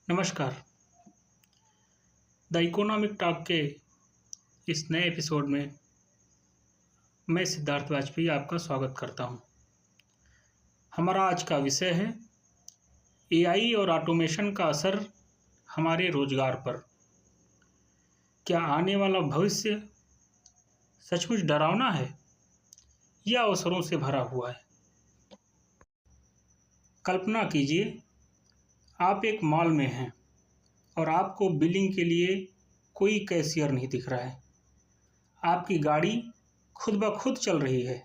नमस्कार। The economic talk के इस नए एपिसोड में मैं सिद्धार्थ वाजपेयी आपका स्वागत करता हूं। हमारा आज का विषय है एआई और ऑटोमेशन का असर हमारे रोजगार पर। क्या आने वाला भविष्य सचमुच डरावना है या अवसरों से भरा हुआ है? कल्पना कीजिए, आप एक मॉल में हैं और आपको बिलिंग के लिए कोई कैशियर नहीं दिख रहा है। आपकी गाड़ी खुद ब खुद चल रही है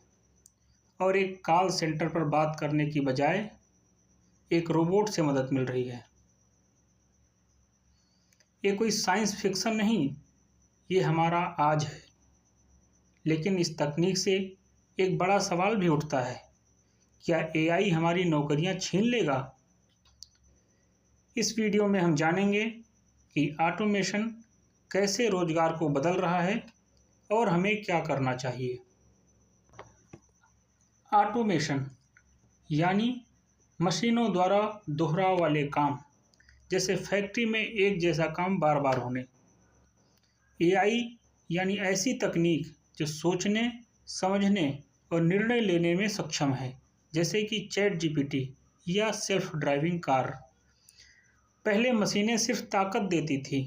और एक कॉल सेंटर पर बात करने की बजाय एक रोबोट से मदद मिल रही है। ये कोई साइंस फिक्शन नहीं, ये हमारा आज है। लेकिन इस तकनीक से एक बड़ा सवाल भी उठता है, क्या एआई हमारी नौकरियां छीन लेगा? इस वीडियो में हम जानेंगे कि ऑटोमेशन कैसे रोजगार को बदल रहा है और हमें क्या करना चाहिए। ऑटोमेशन यानी मशीनों द्वारा दोहराव वाले काम, जैसे फैक्ट्री में एक जैसा काम बार बार होने। एआई यानी ऐसी तकनीक जो सोचने, समझने और निर्णय लेने में सक्षम है, जैसे कि चैट जीपीटी या सेल्फ ड्राइविंग कार। पहले मशीनें सिर्फ ताकत देती थी,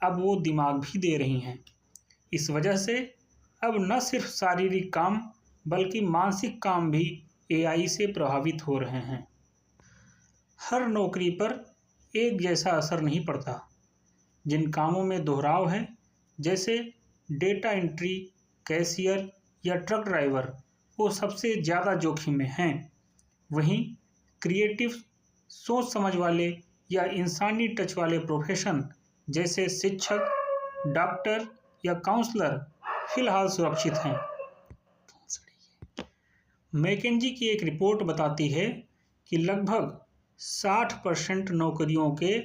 अब वो दिमाग भी दे रही हैं। इस वजह से अब न सिर्फ शारीरिक काम बल्कि मानसिक काम भी एआई से प्रभावित हो रहे हैं। हर नौकरी पर एक जैसा असर नहीं पड़ता। जिन कामों में दोहराव है, जैसे डेटा एंट्री, कैशियर या ट्रक ड्राइवर, वो सबसे ज़्यादा जोखिम में हैं। वहीं क्रिएटिव, सोच समझ वाले या इंसानी टच वाले प्रोफेशन जैसे शिक्षक, डॉक्टर या काउंसलर फिलहाल सुरक्षित हैं। मैकेंजी की एक रिपोर्ट बताती है कि लगभग 60% नौकरियों के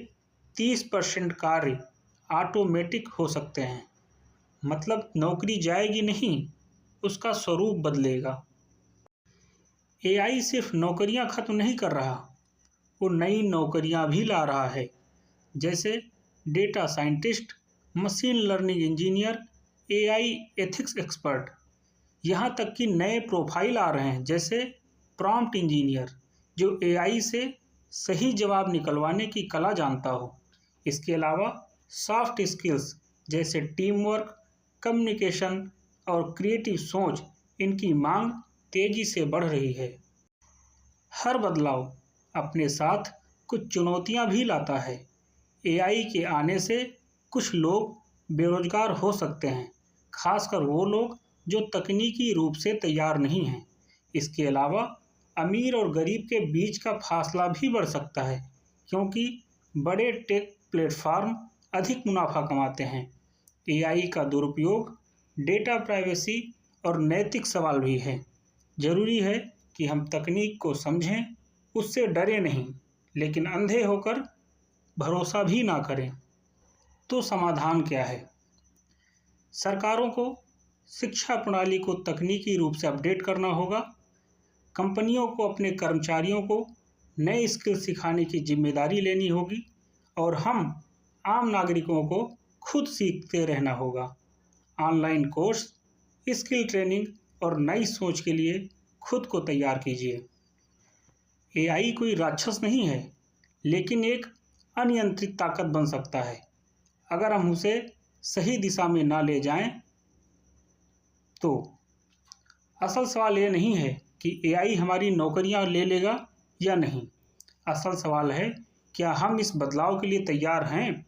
30% कार्य ऑटोमेटिक हो सकते हैं। मतलब नौकरी जाएगी नहीं, उसका स्वरूप बदलेगा। एआई सिर्फ नौकरियां खत्म नहीं कर रहा, वो नई नौकरियां भी ला रहा है, जैसे data scientist, machine learning engineer, AI ethics expert. यहाँ तक कि नए प्रोफाइल आ रहे हैं, जैसे प्रॉम्प्ट इंजीनियर, जो एआई से सही जवाब निकलवाने की कला जानता हो। इसके अलावा सॉफ्ट स्किल्स जैसे टीम वर्क, कम्युनिकेशन और क्रिएटिव सोच, इनकी मांग तेजी से बढ़ रही है। हर बदलाव अपने साथ कुछ चुनौतियां भी लाता है। एआई के आने से कुछ लोग बेरोजगार हो सकते हैं, खासकर वो लोग जो तकनीकी रूप से तैयार नहीं हैं। इसके अलावा अमीर और गरीब के बीच का फासला भी बढ़ सकता है, क्योंकि बड़े टेक प्लेटफॉर्म अधिक मुनाफा कमाते हैं। एआई का दुरुपयोग, डेटा प्राइवेसी और नैतिक सवाल भी है। जरूरी है कि हम तकनीक को समझें, उससे डरे नहीं, लेकिन अंधे होकर भरोसा भी ना करें। तो समाधान क्या है? सरकारों को शिक्षा प्रणाली को तकनीकी रूप से अपडेट करना होगा। कंपनियों को अपने कर्मचारियों को नए स्किल सिखाने की जिम्मेदारी लेनी होगी और हम आम नागरिकों को खुद सीखते रहना होगा। ऑनलाइन कोर्स, स्किल ट्रेनिंग और नई सोच के लिए खुद को तैयार कीजिए। एआई कोई राक्षस नहीं है, लेकिन एक अनियंत्रित ताकत बन सकता है अगर हम उसे सही दिशा में ना ले जाएं। तो असल सवाल ये नहीं है कि एआई हमारी नौकरियां ले लेगा या नहीं। असल सवाल है, क्या हम इस बदलाव के लिए तैयार हैं?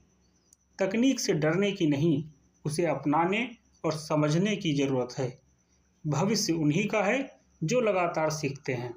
तकनीक से डरने की नहीं, उसे अपनाने और समझने की ज़रूरत है। भविष्य उन्हीं का है जो लगातार सीखते हैं।